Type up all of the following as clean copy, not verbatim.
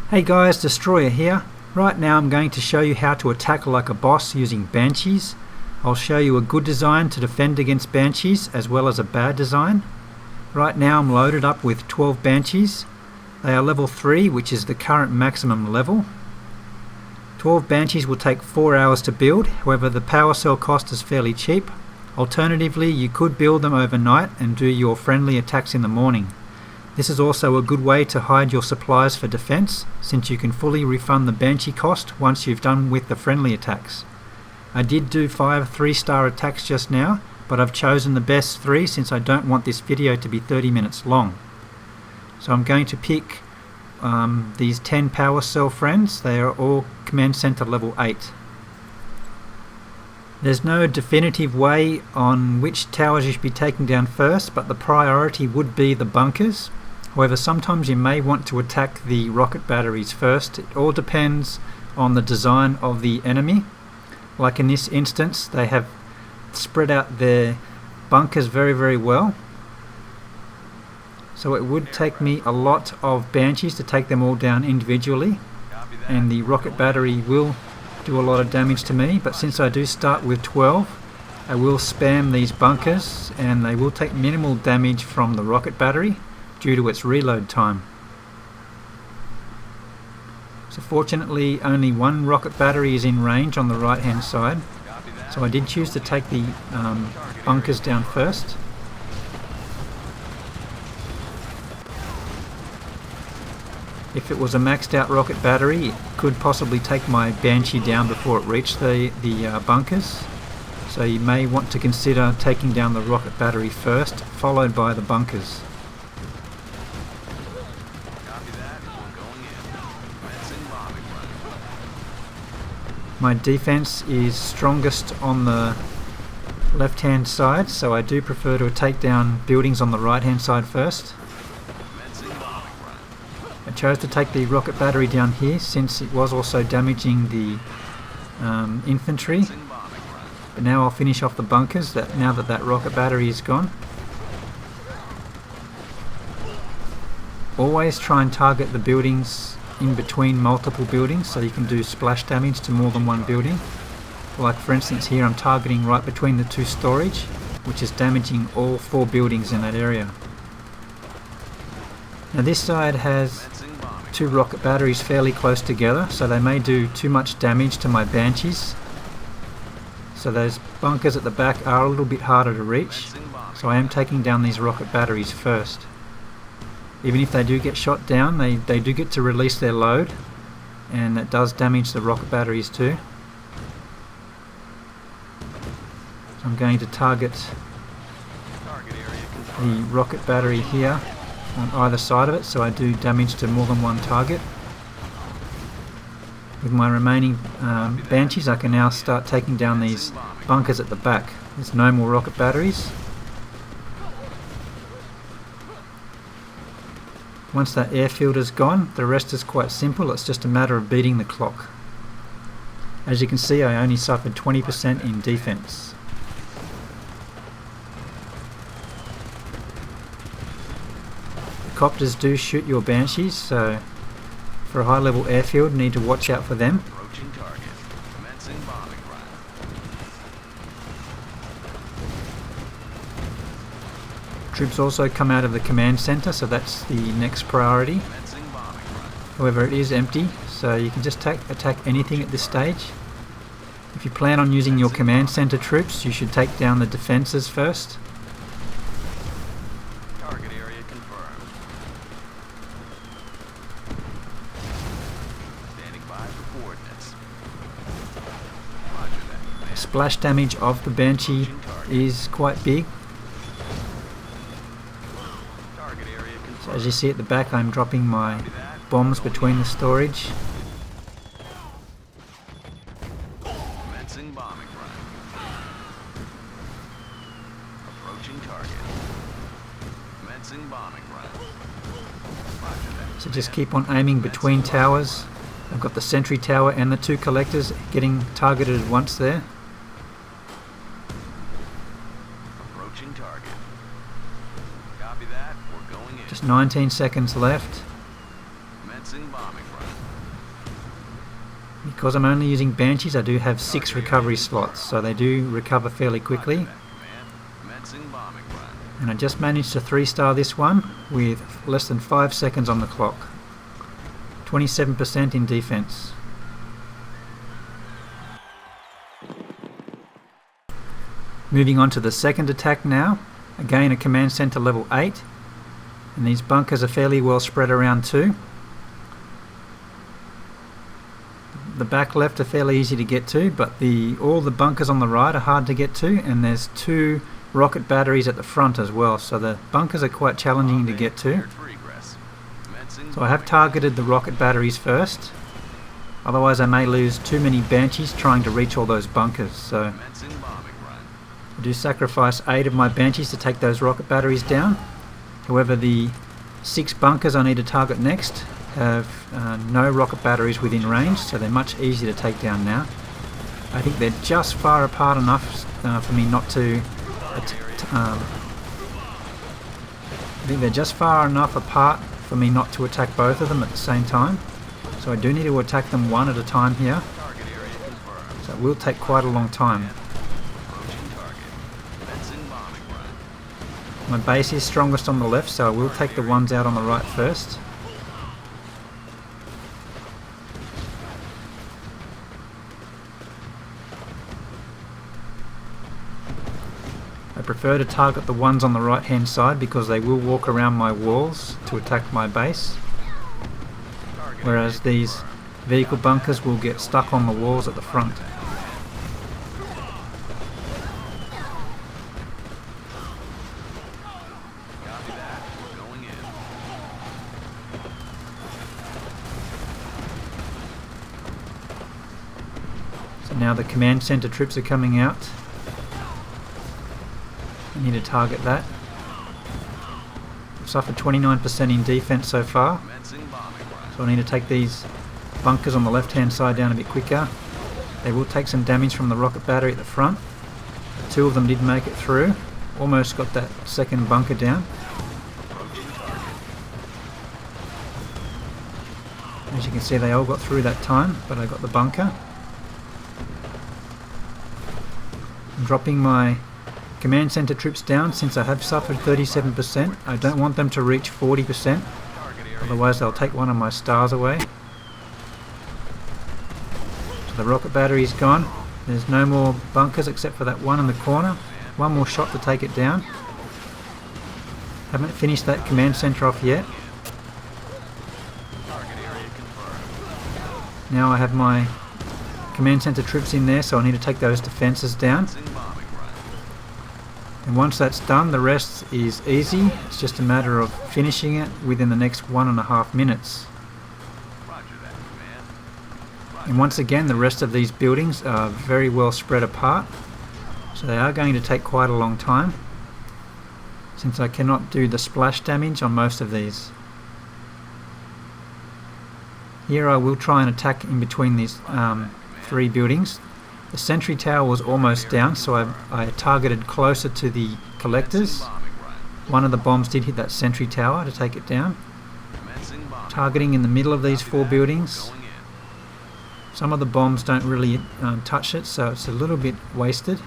Hey guys, Destroyer here. Right now I'm going to show you how to attack like a boss using Banshees. I'll show you a good design to defend against Banshees as well as a bad design. Right now I'm loaded up with 12 Banshees. They are level 3, which is the current maximum level. 12 Banshees will take 4 hours to build, however the power cell cost is fairly cheap. Alternatively, you could build them overnight and do your friendly attacks in the morning. This is also a good way to hide your supplies for defense, since you can fully refund the Banshee cost once you've done with the friendly attacks. I did do 5 3-star attacks just now, but I've chosen the best 3 since I don't want this video to be 30 minutes long. So I'm going to pick these 10 power cell friends. They are all command center level 8. There's no definitive way on which towers you should be taking down first, but the priority would be the bunkers. However, sometimes you may want to attack the rocket batteries first. It all depends on the design of the enemy. Like in this instance, they have spread out their bunkers very well. So it would take me a lot of Banshees to take them all down individually, and the rocket battery will do a lot of damage to me, but since I do start with 12, I will spam these bunkers and they will take minimal damage from the rocket battery due to its reload time. So fortunately only one rocket battery is in range on the right hand side, so I did choose to take the bunkers down first. If it was a maxed out rocket battery, it could possibly take my Banshee down before it reached the bunkers. So you may want to consider taking down the rocket battery first, followed by the bunkers. My defense is strongest on the left hand side, so I do prefer to take down buildings on the right hand side first. I chose to take the rocket battery down here since it was also damaging the infantry, but now I'll finish off the bunkers now that that rocket battery is gone. Always try and target the buildings in between multiple buildings so you can do splash damage to more than one building. Like for instance here I'm targeting right between the 2 storage, which is damaging all 4 buildings in that area. Now this side has 2 rocket batteries fairly close together, so they may do too much damage to my Banshees. So those bunkers at the back are a little bit harder to reach, so I am taking down these rocket batteries first. Even if they do get shot down, they do get to release their load, and that does damage the rocket batteries too. So I'm going to target the rocket battery here on either side of it, so I do damage to more than one target. With my remaining Banshees, I can now start taking down these bunkers at the back. There's no more rocket batteries. Once that airfield is gone, the rest is quite simple. It's just a matter of beating the clock. As you can see, I only suffered 20% in defense. Copters do shoot your Banshees, so for a high level airfield you need to watch out for them. Troops also come out of the command center, so that's the next priority. However, it is empty, so you can just attack anything at this stage. If you plan on using your command center troops, you should take down the defenses first. Splash damage of the Banshee is quite big. So as you see at the back, I'm dropping my bombs between the storage. So just keep on aiming between towers. I've got the sentry tower and the 2 collectors getting targeted at once there. Just 19 seconds left. Because I'm only using Banshees, I do have 6 recovery slots, so they do recover fairly quickly. And I just managed to 3-star this one with less than 5 seconds on the clock. 27% in defense. Moving on to the second attack now. Again, a command center level 8. And these bunkers are fairly well spread around too. The back left are fairly easy to get to, but all the bunkers on the right are hard to get to, and there's 2 rocket batteries at the front as well, so the bunkers are quite challenging to get to. So I have targeted the rocket batteries first, otherwise I may lose too many Banshees trying to reach all those bunkers. So I do sacrifice 8 of my Banshees to take those rocket batteries down. However, the 6 bunkers I need to target next have no rocket batteries within range, so they're much easier to take down now. I think they're just far apart enough for me not to attack both of them at the same time. So I do need to attack them one at a time here. So it will take quite a long time. My base is strongest on the left, so I will take the ones out on the right first. I prefer to target the ones on the right hand side because they will walk around my walls to attack my base, whereas these vehicle bunkers will get stuck on the walls at the front. So now the command center troops are coming out. I need to target that. I've suffered 29% in defense so far, so I need to take these bunkers on the left hand side down a bit quicker. They will take some damage from the rocket battery at the front. 2 of them did make it through, almost got that second bunker down. As you can see, they all got through that time, but I got the bunker. I'm dropping my command center troops down since I have suffered 37%. I don't want them to reach 40%, otherwise they'll take one of my stars away. So the rocket battery is gone. There's no more bunkers except for that one in the corner. One more shot to take it down. Haven't finished that command center off yet. Now I have my command center troops in there, so I need to take those defenses down. And once that's done, the rest is easy. It's just a matter of finishing it within the next 1.5 minutes. And once again, the rest of these buildings are very well spread apart, so they are going to take quite a long time, since I cannot do the splash damage on most of these. Here I will try and attack in between these 3 buildings. The sentry tower was almost down, so I targeted closer to the collectors. One of the bombs did hit that sentry tower to take it down. Targeting in the middle of these 4 buildings. Some of the bombs don't really touch it, so it's a little bit wasted.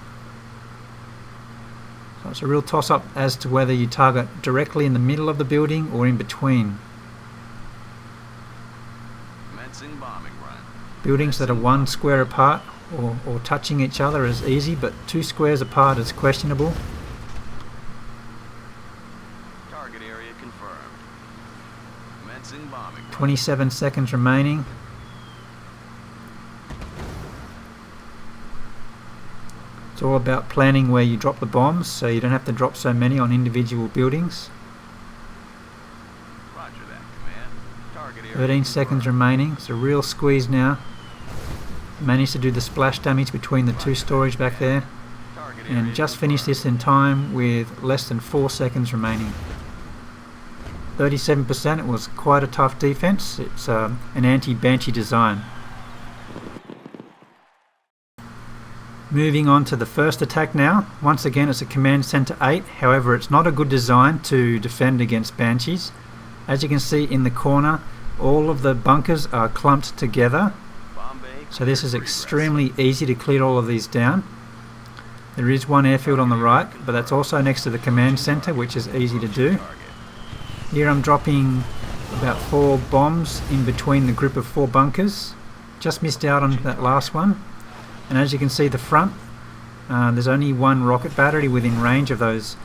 So it's a real toss-up as to whether you target directly in the middle of the building or in between. Buildings that are 1 square apart or touching each other is easy, but 2 squares apart is questionable. Target area confirmed. Commencing bombing. 27 seconds remaining. It's all about planning where you drop the bombs, so you don't have to drop so many on individual buildings. Roger that, command. Target area 13 seconds remaining. It's a real squeeze now. Managed to do the splash damage between the 2 storage back there, and just finished this in time with less than 4 seconds remaining. 37%. It was quite a tough defense. It's an anti-Banshee design. Moving on to the first attack now. Once again, it's a command center 8. However, it's not a good design to defend against Banshees. As you can see in the corner, all of the bunkers are clumped together, Bombay so this is cleared for extremely easy to clear all of these down. There is one airfield on the right, but that's also next to the command center, which is easy to do. target. Here I'm dropping about 4 bombs in between the group of 4 bunkers. Just missed out on that last one. And as you can see, the front, there's only one rocket battery within range of those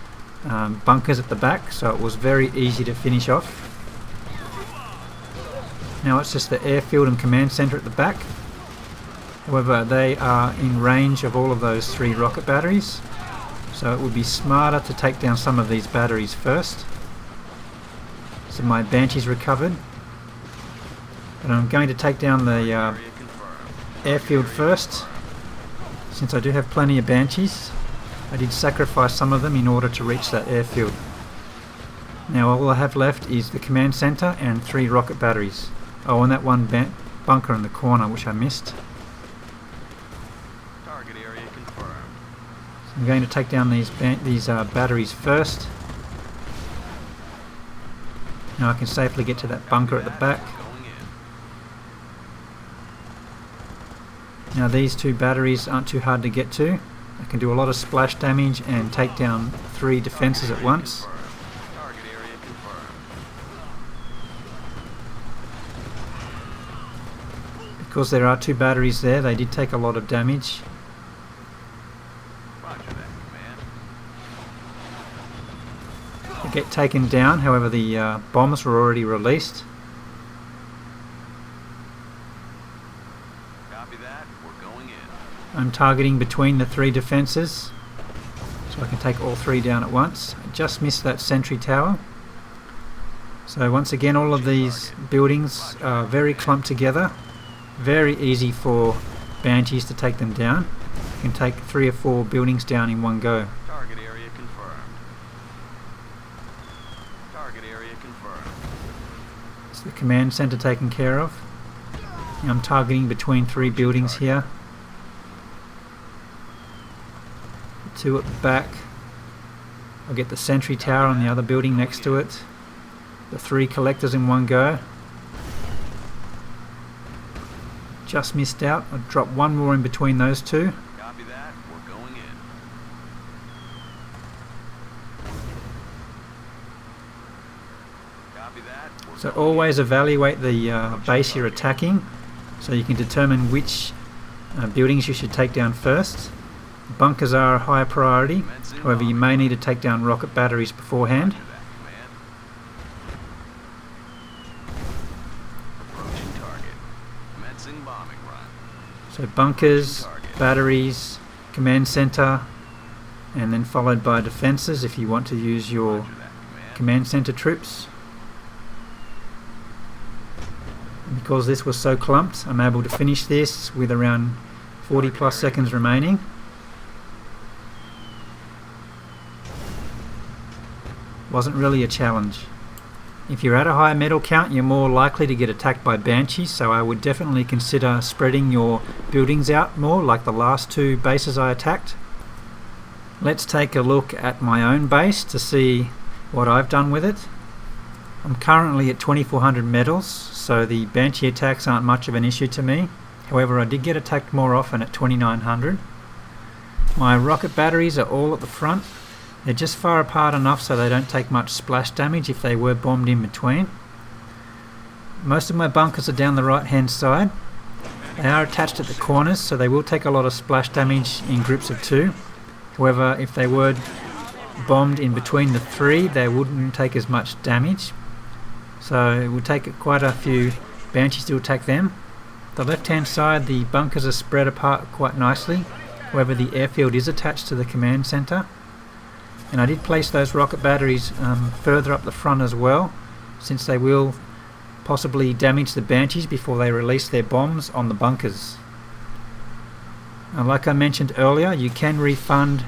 bunkers at the back, so it was very easy to finish off. Now it's just the airfield and command center at the back. However, they are in range of all of those 3 rocket batteries, so it would be smarter to take down some of these batteries first. So my Banshees recovered, but I'm going to take down the Area confirmed. airfield first. Since I do have plenty of Banshees, I did sacrifice some of them in order to reach that airfield. Now all I have left is the command center and 3 rocket batteries. Oh, and that one bunker in the corner which I missed. Target area confirmed. So I'm going to take down these batteries first. Now I can safely get to that bunker at the back. Going in. Now these 2 batteries aren't too hard to get to. I can do a lot of splash damage and take down 3 defenses at once. Confirmed. Target area confirmed. Because there are 2 batteries there, they did take a lot of damage. Roger that, command. They get taken down, however the bombs were already released. Copy that. We're going in. I'm targeting between the 3 defenses, so I can take all 3 down at once. I just missed that sentry tower. So once again, all of these buildings are very clumped together. Very easy for Banshees to take them down. You can take 3 or 4 buildings down in one go. Target area confirmed. Target area confirmed. It's the command center taken care of. Now I'm targeting between 3 buildings here. 2 at the back. I'll get the sentry tower on the other building next to it. The 3 collectors in one go. Just missed out. I'll drop 1 more in between those 2. Copy that. We're going in. Copy that. We're So going always evaluate the base you're attacking, so you can determine which buildings you should take down first. Bunkers are a higher priority, however you may need to take down rocket batteries beforehand. in. Roger that, command. Approaching target. Commencing bombing run. So bunkers, batteries, command center, and then followed by defenses if you want to use your Roger that, command. command center troops. And because this was so clumped, I'm able to finish this with around 40 plus seconds remaining. Wasn't really a challenge. If you're at a higher medal count, you're more likely to get attacked by Banshees, so I would definitely consider spreading your buildings out more, like the last 2 bases I attacked. Let's take a look at my own base to see what I've done with it. I'm currently at 2400 medals, so the Banshee attacks aren't much of an issue to me. However, I did get attacked more often at 2900. My rocket batteries are all at the front. They're just far apart enough so they don't take much splash damage if they were bombed in between. Most of my bunkers are down the right hand side. They are attached at the corners, so they will take a lot of splash damage in groups of 2. However, if they were bombed in between the 3, they wouldn't take as much damage. So it would take quite a few Banshees to attack them. The left hand side, the bunkers are spread apart quite nicely. However, the airfield is attached to the command center. And I did place those rocket batteries further up the front as well, since they will possibly damage the Banshees before they release their bombs on the bunkers. Now, like I mentioned earlier, you can refund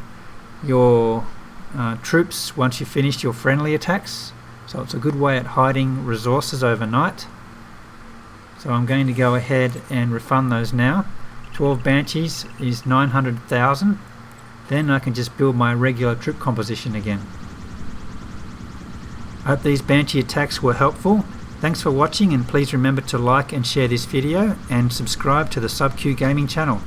your troops once you've finished your friendly attacks, so it's a good way at hiding resources overnight. So I'm going to go ahead and refund those now. 12 Banshees is 900,000. Then I can just build my regular troop composition again. I hope these Banshee attacks were helpful. Thanks for watching, and please remember to like and share this video and subscribe to the SubQ Gaming channel.